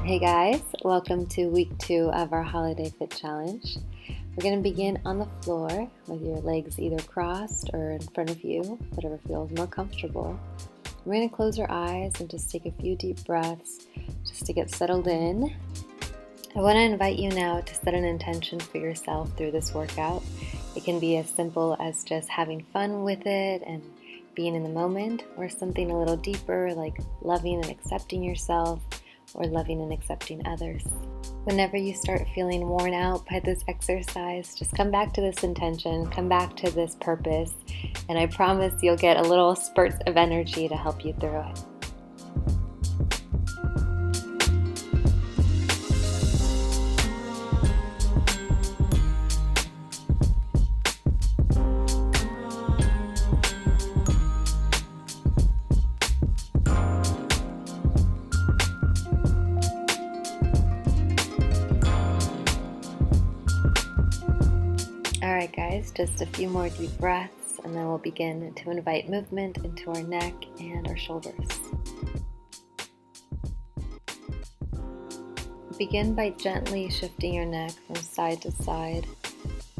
Hey guys, welcome to week 2 of our Holiday Fit Challenge. We're going to begin on the floor with your legs either crossed or in front of you, whatever feels more comfortable. We're going to close our eyes and just take a few deep breaths just to get settled in. I want to invite you now to set an intention for yourself through this workout. It can be as simple as just having fun with it and being in the moment, or something a little deeper like loving and accepting yourself, or loving and accepting others. Whenever you start feeling worn out by this exercise, just come back to this intention, come back to this purpose, and I promise you'll get a little spurts of energy to help you through it. Alright guys, just a few more deep breaths and then we'll begin to invite movement into our neck and our shoulders. Begin by gently shifting your neck from side to side,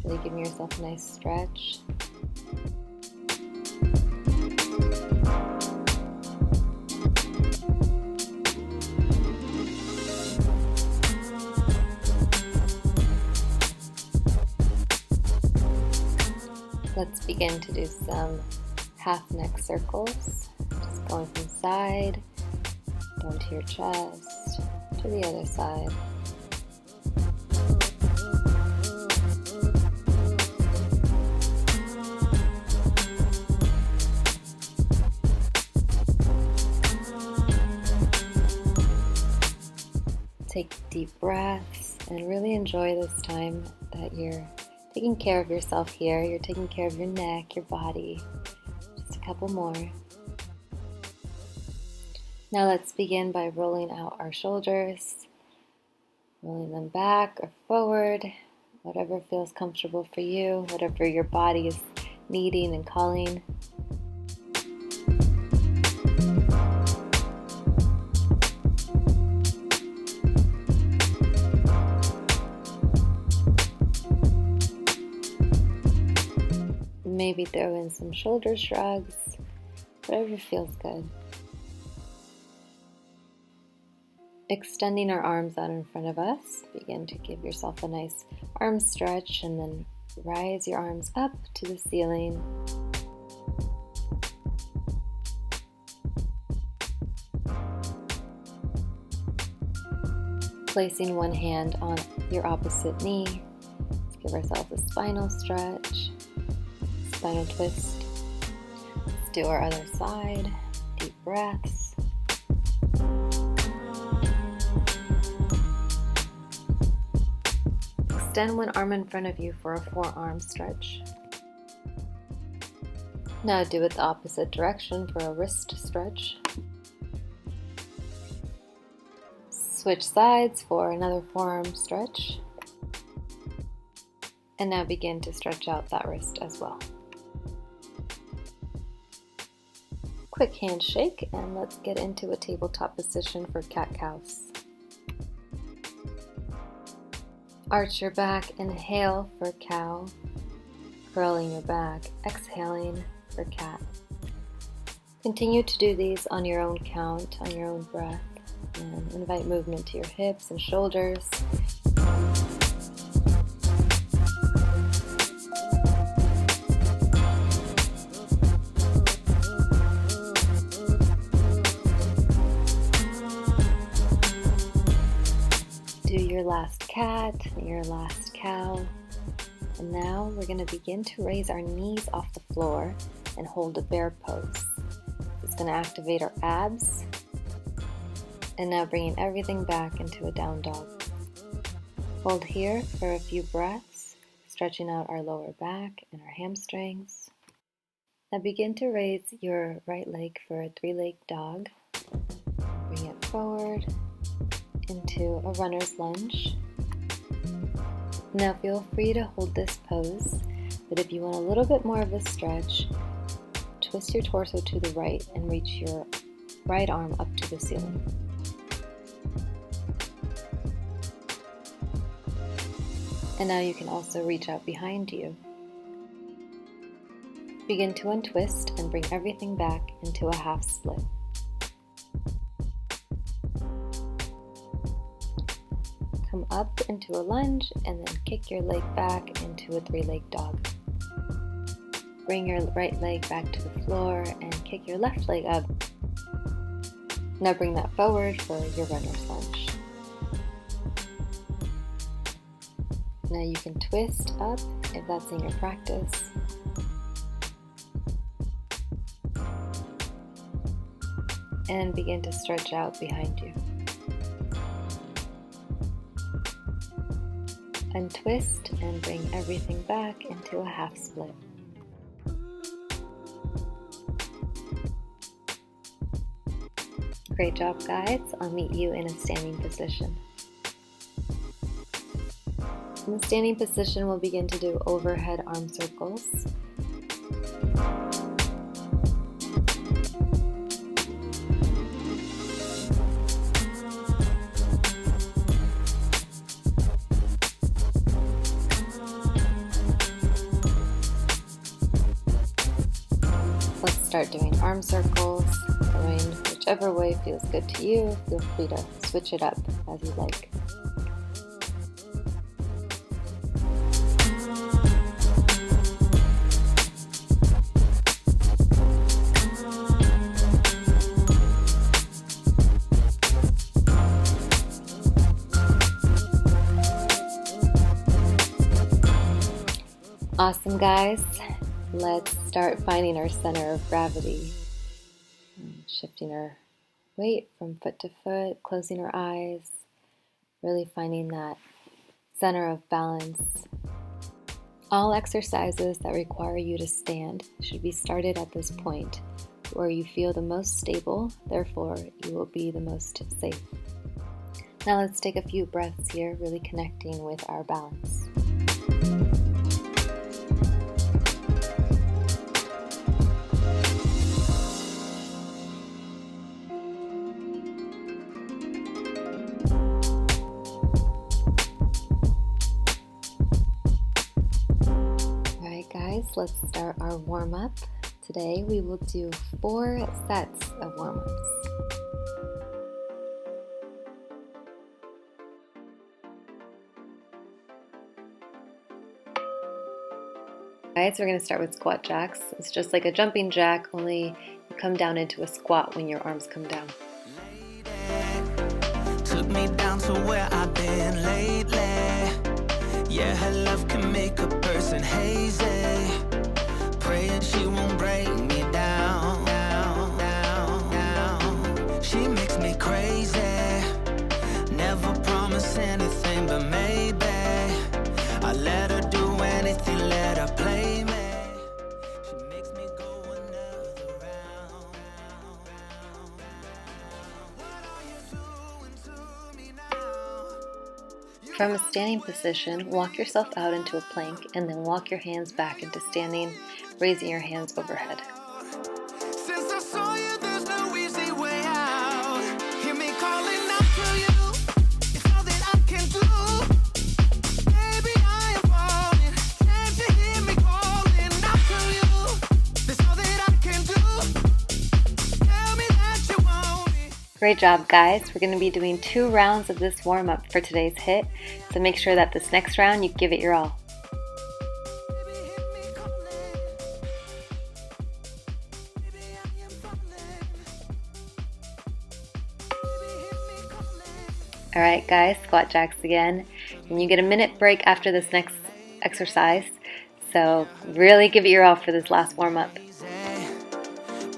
really giving yourself a nice stretch. Let's begin to do some half neck circles, just going from side, down to your chest, to the other side. Take deep breaths and really enjoy this time that you're taking care of yourself here. You're taking care of your neck, your body. Just a couple more. Now let's begin by rolling out our shoulders, rolling them back or forward, whatever feels comfortable for you, whatever your body is needing and calling. Maybe throw in some shoulder shrugs, whatever feels good. Extending our arms out in front of us, begin to give yourself a nice arm stretch and then rise your arms up to the ceiling. Placing one hand on your opposite knee, let's give ourselves a spinal stretch. Spinal twist. Let's do our other side. Deep breaths. Extend one arm in front of you for a forearm stretch. Now do it the opposite direction for a wrist stretch. Switch sides for another forearm stretch. And now begin to stretch out that wrist as well. Quick handshake, and let's get into a tabletop position for cat-cows. Arch your back, inhale for cow, curling your back, exhaling for cat. Continue to do these on your own count, on your own breath, and invite movement to your hips and shoulders. Do your last cat, your last cow. And now we're going to begin to raise our knees off the floor and hold a bear pose. It's going to activate our abs. And now bringing everything back into a down dog. Hold here for a few breaths, stretching out our lower back and our hamstrings. Now begin to raise your right leg for a 3-legged dog. Bring it forward into a runner's lunge. Now feel free to hold this pose, but if you want a little bit more of a stretch, twist your torso to the right and reach your right arm up to the ceiling. And now you can also reach out behind you. Begin to untwist and bring everything back into a half split. Come up into a lunge and then kick your leg back into a 3-leg dog. Bring your right leg back to the floor and kick your left leg up. Now bring that forward for your runner's lunge. Now you can twist up if that's in your practice. And begin to stretch out behind you. Untwist and bring everything back into a half split. Great job, guys. I'll meet you in a standing position. In the standing position, we'll begin to do overhead arm circles. Let's start doing arm circles, going whichever way feels good to you. Feel free to switch it up as you like. Awesome, guys. Let's start finding our center of gravity. Shifting our weight from foot to foot, closing our eyes, really finding that center of balance. All exercises that require you to stand should be started at this point where you feel the most stable, therefore you will be the most safe. Now let's take a few breaths here, really connecting with our balance. Guys, let's start our warm-up. Today we will do 4 sets of warm-ups. Guys, we're going to start with squat jacks. It's just like a jumping jack, only you come down into a squat when your arms come down. Took me down to where I've been lately. Yeah, her love can make a person hazy. Praying she won't break me down, down, down, down. She makes me crazy. Never promise anything, but maybe I let her do anything, let her play me. She makes me go another round. What are you doing to me now? From a standing position, walk yourself out into a plank and then walk your hands back into standing, raising your hands overhead. Since I saw you, there's no easy way out. Hear me calling out to you. It's all that I can do. Baby, I am falling. Can't you hear me calling out to you? It's all that I can do. Tell me that you want me. Great job, guys. We're going to be doing 2 rounds of this warm-up for today's hit, so make sure that this next round you give it your all. Alright guys, squat jacks again, and you get a minute break after this next exercise, so really give it your all for this last warm-up.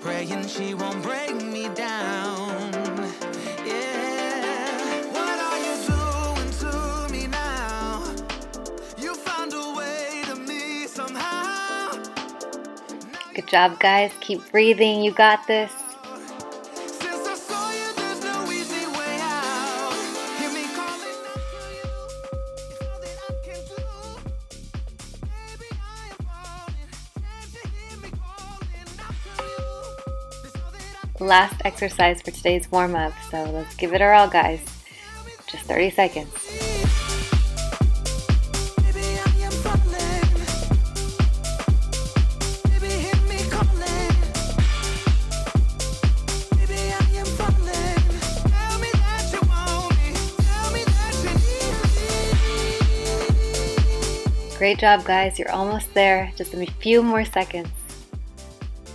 Praying she won't break me down. Yeah. What are you doing to me now? You found a way to me somehow. Good job, guys. Keep breathing. You got this. Last exercise for today's warm-up, so let's give it our all, guys. Just 30 seconds. Great job, guys. You're almost there. Just a few more seconds.